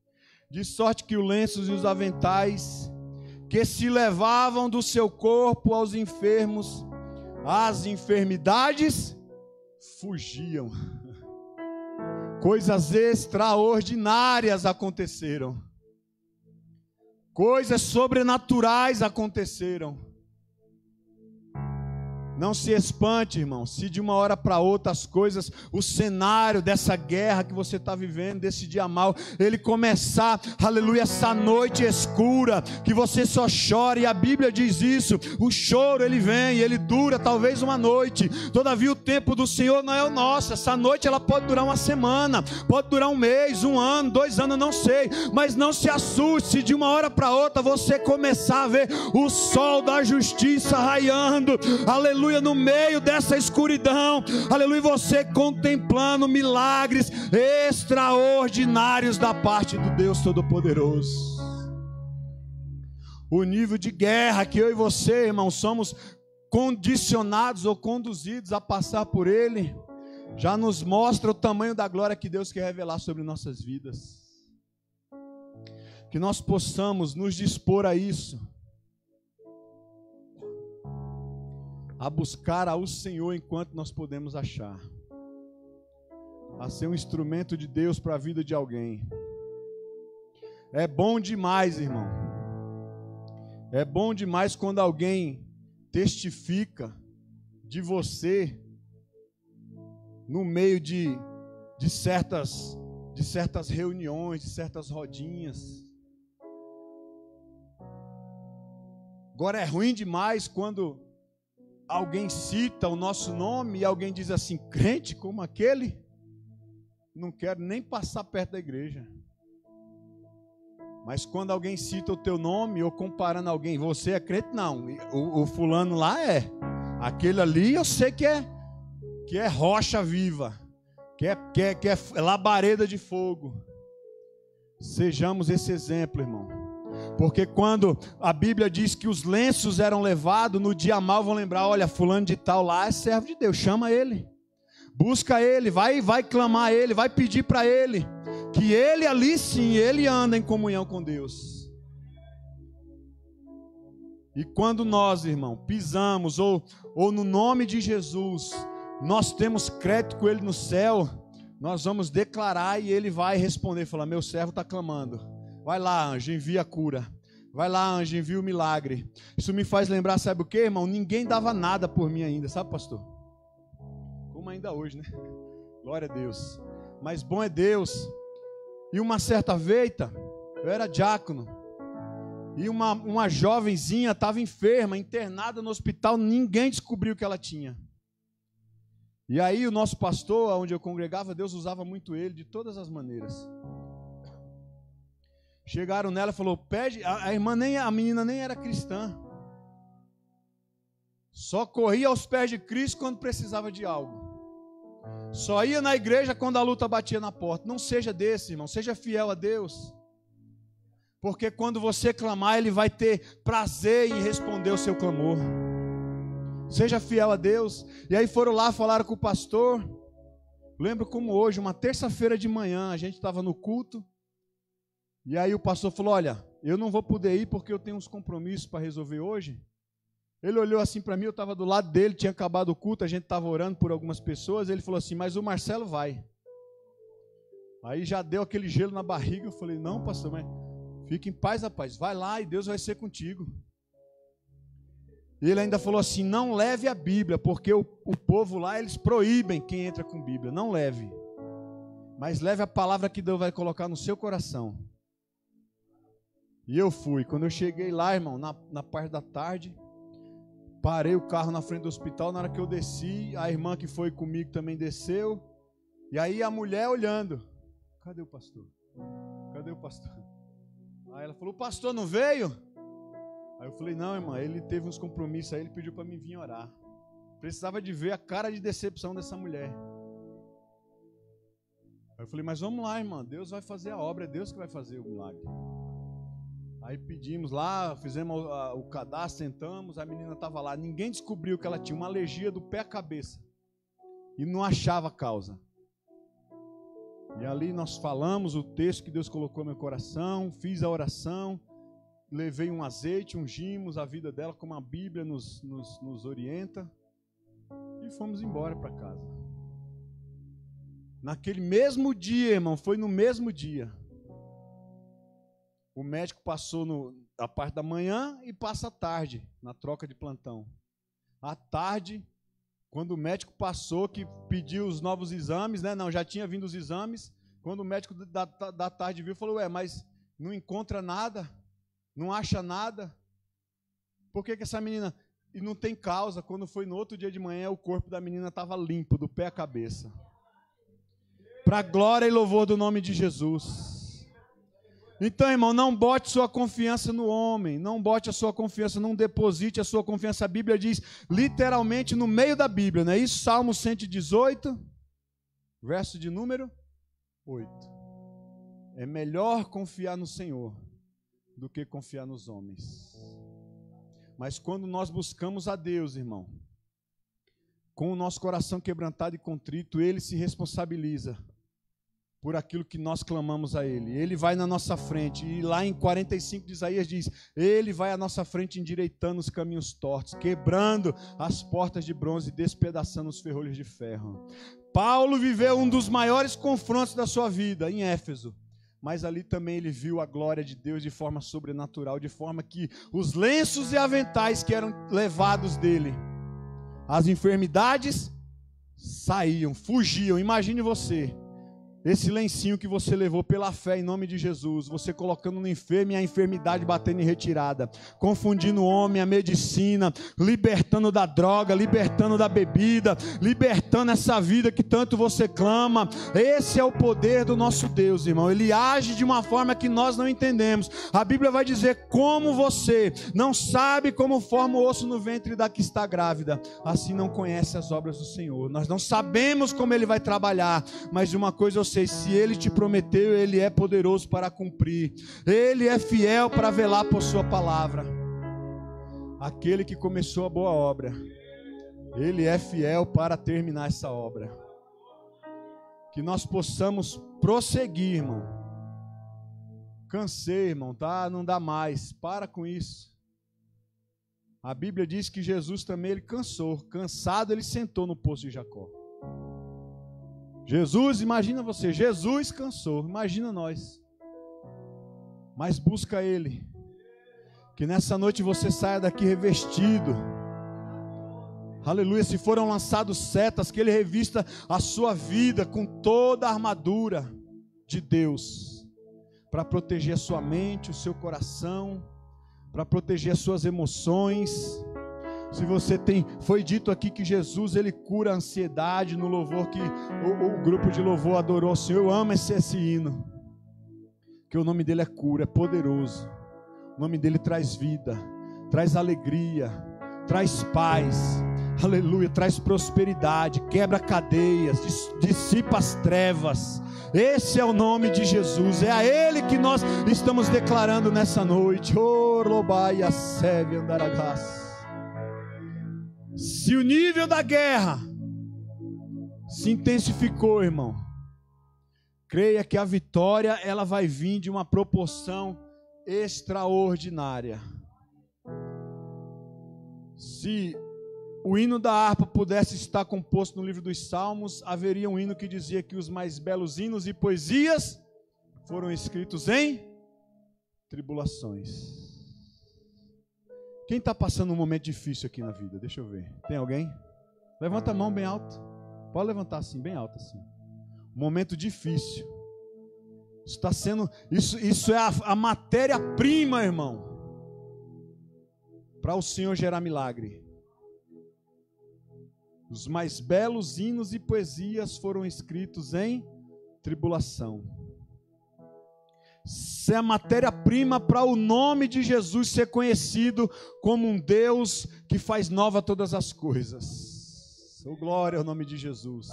S4: de sorte que o lenço e os aventais que se levavam do seu corpo aos enfermos, as enfermidades fugiam. Coisas extraordinárias aconteceram. Coisas sobrenaturais aconteceram. Não se espante, irmão, se de uma hora para outra as coisas, o cenário dessa guerra que você está vivendo, desse dia mal, ele começar, aleluia, essa noite escura, que você só chora, e a Bíblia diz isso, o choro ele vem, ele dura talvez uma noite, todavia o tempo do Senhor não é o nosso. Essa noite ela pode durar uma semana, pode durar um mês, 1 ano, 2 anos, não sei, mas não se assuste se de uma hora para outra você começar a ver o sol da justiça raiando, aleluia, aleluia, no meio dessa escuridão, aleluia, você contemplando milagres extraordinários da parte do Deus Todo-Poderoso. O nível de guerra que eu e você, irmão, somos condicionados ou conduzidos a passar por ele, já nos mostra o tamanho da glória que Deus quer revelar sobre nossas vidas. Que nós possamos nos dispor a isso, a buscar ao Senhor enquanto nós podemos achar, a ser um instrumento de Deus para a vida de alguém. É bom demais, irmão. É bom demais quando alguém testifica de você no meio de certas reuniões, de certas rodinhas. Agora é ruim demais quando alguém cita o nosso nome e alguém diz assim: crente como aquele, não quero nem passar perto da igreja. Mas quando alguém cita o teu nome, ou comparando alguém, você é crente? Não, o fulano lá é. Aquele ali eu sei que é rocha viva, que é labareda de fogo. Sejamos esse exemplo, irmão. Porque quando a Bíblia diz que os lenços eram levados, no dia mal vão lembrar: olha, fulano de tal lá é servo de Deus, chama ele. Busca ele, vai clamar a ele, vai pedir para ele. Que ele ali sim, ele anda em comunhão com Deus. E quando nós, irmão, pisamos, ou no nome de Jesus, nós temos crédito com ele no céu, nós vamos declarar e ele vai responder, falar: meu servo está clamando. Vai lá, anjo, envia a cura. Vai lá, anjo, envia o milagre. Isso me faz lembrar, sabe o que, irmão? Ninguém dava nada por mim ainda, sabe, pastor? Como ainda hoje, né? Glória a Deus. Mas bom é Deus. E uma certa feita, eu era diácono, e uma jovenzinha estava enferma, internada no hospital, ninguém descobriu o que ela tinha. E aí o nosso pastor, onde eu congregava, Deus usava muito ele, de todas as maneiras. Chegaram nela e falou: pede, a menina nem era cristã, só corria aos pés de Cristo quando precisava de algo. Só ia na igreja quando a luta batia na porta. Não seja desse, irmão. Seja fiel a Deus. Porque quando você clamar, Ele vai ter prazer em responder o seu clamor. Seja fiel a Deus. E aí foram lá, falaram com o pastor. Lembro como hoje, uma terça-feira de manhã, a gente estava no culto. E aí o pastor falou: olha, eu não vou poder ir porque eu tenho uns compromissos para resolver hoje. Ele olhou assim para mim, eu estava do lado dele, tinha acabado o culto, a gente estava orando por algumas pessoas. Ele falou assim: mas o Marcelo vai. Aí já deu aquele gelo na barriga. Eu falei: não, pastor, mas fique em paz, rapaz, vai lá e Deus vai ser contigo. E ele ainda falou assim: não leve a Bíblia, porque o povo lá, eles proíbem quem entra com Bíblia. Não leve, mas leve a palavra que Deus vai colocar no seu coração. E eu fui. Quando eu cheguei lá, irmão, na parte da tarde, parei o carro na frente do hospital. Na hora que eu desci, a irmã que foi comigo também desceu. E aí a mulher olhando: cadê o pastor? Cadê o pastor? Aí ela falou: o pastor não veio? Aí eu falei: não, irmã, ele teve uns compromissos aí, ele pediu para mim vir orar. Precisava de ver a cara de decepção dessa mulher. Aí eu falei: mas vamos lá, irmã, Deus vai fazer a obra, é Deus que vai fazer o milagre. Aí pedimos lá, fizemos o cadastro, sentamos, a menina estava lá. Ninguém descobriu que ela tinha uma alergia do pé à cabeça e não achava a causa. E ali nós falamos o texto que Deus colocou no meu coração, fiz a oração, levei um azeite, ungimos a vida dela como a Bíblia nos orienta e fomos embora para casa. Naquele mesmo dia, irmão, foi no mesmo dia. O médico passou a parte da manhã e passa a tarde, na troca de plantão. À tarde, quando o médico passou, que pediu os novos exames, né? Não, já tinha vindo os exames. Quando o médico da tarde viu, falou: ué, mas não encontra nada? Não acha nada? Por que essa menina... E não tem causa. Quando foi no outro dia de manhã, o corpo da menina estava limpo, do pé à cabeça. Para a glória e louvor do nome de Jesus. Então, irmão, não bote sua confiança no homem, não bote a sua confiança, não deposite a sua confiança. A Bíblia diz, literalmente no meio da Bíblia, não é isso? Salmo 118, verso de número 8. É melhor confiar no Senhor do que confiar nos homens. Mas quando nós buscamos a Deus, irmão, com o nosso coração quebrantado e contrito, Ele se responsabiliza por aquilo que nós clamamos a Ele. Ele vai na nossa frente. E lá em 45 de Isaías diz, Ele vai à nossa frente endireitando os caminhos tortos, quebrando as portas de bronze e despedaçando os ferrolhos de ferro. Paulo viveu um dos maiores confrontos da sua vida em Éfeso. Mas ali também ele viu a glória de Deus de forma sobrenatural, de forma que os lenços e aventais que eram levados dele, as enfermidades saíam, fugiam. Imagine você, esse lencinho que você levou pela fé em nome de Jesus, você colocando no enfermo e a enfermidade batendo em retirada, confundindo o homem, a medicina, libertando da droga, libertando da bebida, libertando essa vida que tanto você clama. Esse é o poder do nosso Deus, irmão. Ele age de uma forma que nós não entendemos. A Bíblia vai dizer, como você não sabe como forma o osso no ventre da que está grávida, assim não conhece as obras do Senhor. Nós não sabemos como Ele vai trabalhar, mas de uma coisa eu sei, se Ele te prometeu, Ele é poderoso para cumprir. Ele é fiel para velar por sua palavra. Aquele que começou a boa obra, Ele é fiel para terminar essa obra. Que nós possamos prosseguir, irmão. Cansei, irmão, tá? Não dá mais. Para com isso. A Bíblia diz que Jesus também, Ele cansou. Cansado, Ele sentou no poço de Jacó. Jesus, imagina você, Jesus cansou, imagina nós. Mas busca Ele. Que nessa noite você saia daqui revestido. Aleluia, se foram lançados setas, que Ele revista a sua vida com toda a armadura de Deus. Para proteger a sua mente, o seu coração, para proteger as suas emoções. Se você foi dito aqui que Jesus, Ele cura a ansiedade no louvor que o grupo de louvor adorou ao Senhor. Eu amo esse hino, que o nome dele é cura, é poderoso. O nome dele traz vida, traz alegria, traz paz, aleluia, traz prosperidade, quebra cadeias, dissipa as trevas. Esse é o nome de Jesus, é a Ele que nós estamos declarando nessa noite. Oh, Lobaia Seve Andaragás. Se o nível da guerra se intensificou, irmão, creia que a vitória ela vai vir de uma proporção extraordinária. Se o hino da harpa pudesse estar composto no livro dos Salmos, haveria um hino que dizia que os mais belos hinos e poesias foram escritos em tribulações. Quem está passando um momento difícil aqui na vida? Deixa eu ver. Tem alguém? Levanta a mão bem alto. Pode levantar assim, bem alto assim. Um momento difícil. Está sendo, isso é a matéria-prima, irmão, para o Senhor gerar milagre. Os mais belos hinos e poesias foram escritos em tribulação. Isso é a matéria-prima para o nome de Jesus ser conhecido como um Deus que faz nova todas as coisas. Oh, glória ao nome de Jesus.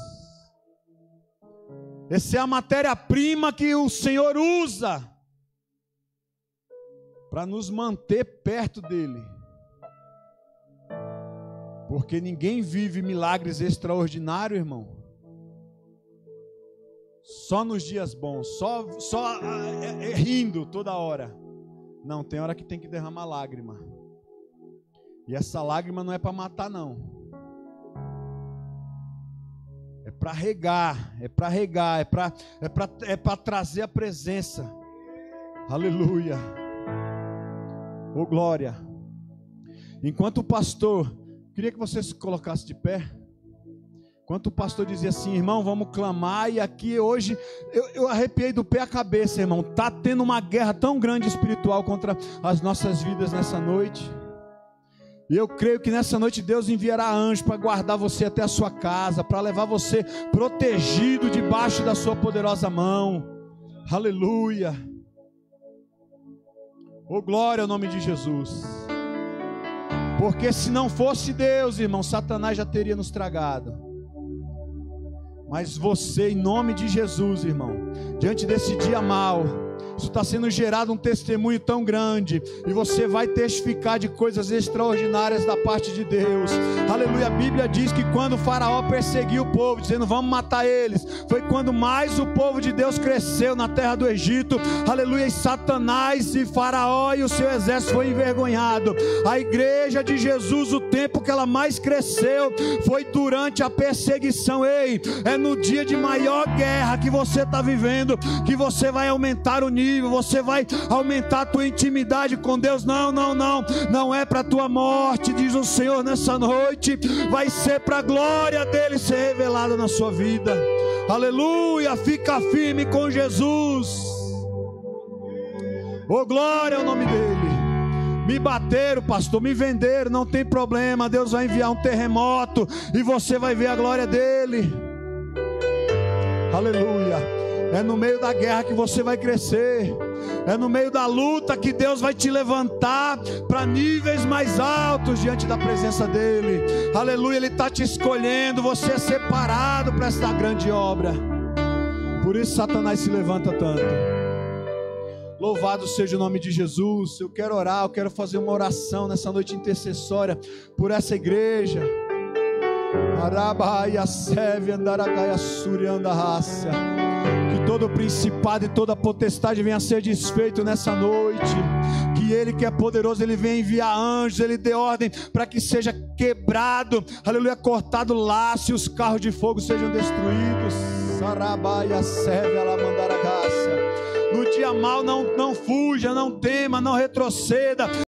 S4: Essa é a matéria-prima que o Senhor usa para nos manter perto dEle. Porque ninguém vive milagres extraordinários, irmão, só nos dias bons, só rindo toda hora. Não, tem hora que tem que derramar lágrima. E essa lágrima não é para matar, não. É para regar, é para trazer a presença. Aleluia. Oh, glória. Enquanto o pastor, queria que você se colocasse de pé. Enquanto o pastor dizia assim, irmão, vamos clamar. E aqui hoje, eu arrepiei do pé à cabeça, irmão. Está tendo uma guerra tão grande espiritual contra as nossas vidas nessa noite. E eu creio que nessa noite Deus enviará anjos para guardar você até a sua casa, para levar você protegido debaixo da sua poderosa mão. Aleluia. Oh, glória ao nome de Jesus. Porque se não fosse Deus, irmão, Satanás já teria nos tragado. Mas você, em nome de Jesus, irmão, diante desse dia mau, isso está sendo gerado um testemunho tão grande, e você vai testificar de coisas extraordinárias da parte de Deus. Aleluia. A Bíblia diz que quando o faraó perseguiu o povo, dizendo vamos matar eles, foi quando mais o povo de Deus cresceu na terra do Egito. Aleluia. E Satanás e faraó e o seu exército foi envergonhado. A igreja de Jesus, o tempo que ela mais cresceu foi durante a perseguição. Ei, é no dia de maior guerra que você está vivendo que você vai aumentar o nível, você vai aumentar a tua intimidade com Deus. Não é para a tua morte, diz o Senhor nessa noite, vai ser para a glória dele ser revelada na sua vida. Aleluia. Fica firme com Jesus. Oh, glória ao nome dele. Me bateram, pastor, me venderam, não tem problema, Deus vai enviar um terremoto e você vai ver a glória dele. Aleluia. É no meio da guerra que você vai crescer. É no meio da luta que Deus vai te levantar para níveis mais altos diante da presença dele. Aleluia. Ele está te escolhendo. Você é separado para esta grande obra. Por isso Satanás se levanta tanto. Louvado seja o nome de Jesus. Eu quero orar, eu quero fazer uma oração nessa noite intercessória por essa igreja. Que todo principado e toda potestade venha a ser desfeito nessa noite. Que Ele que é poderoso, Ele venha enviar anjos, Ele dê ordem para que seja quebrado, aleluia, cortado laço e os carros de fogo sejam destruídos. No dia mau não fuja, não tema, não retroceda.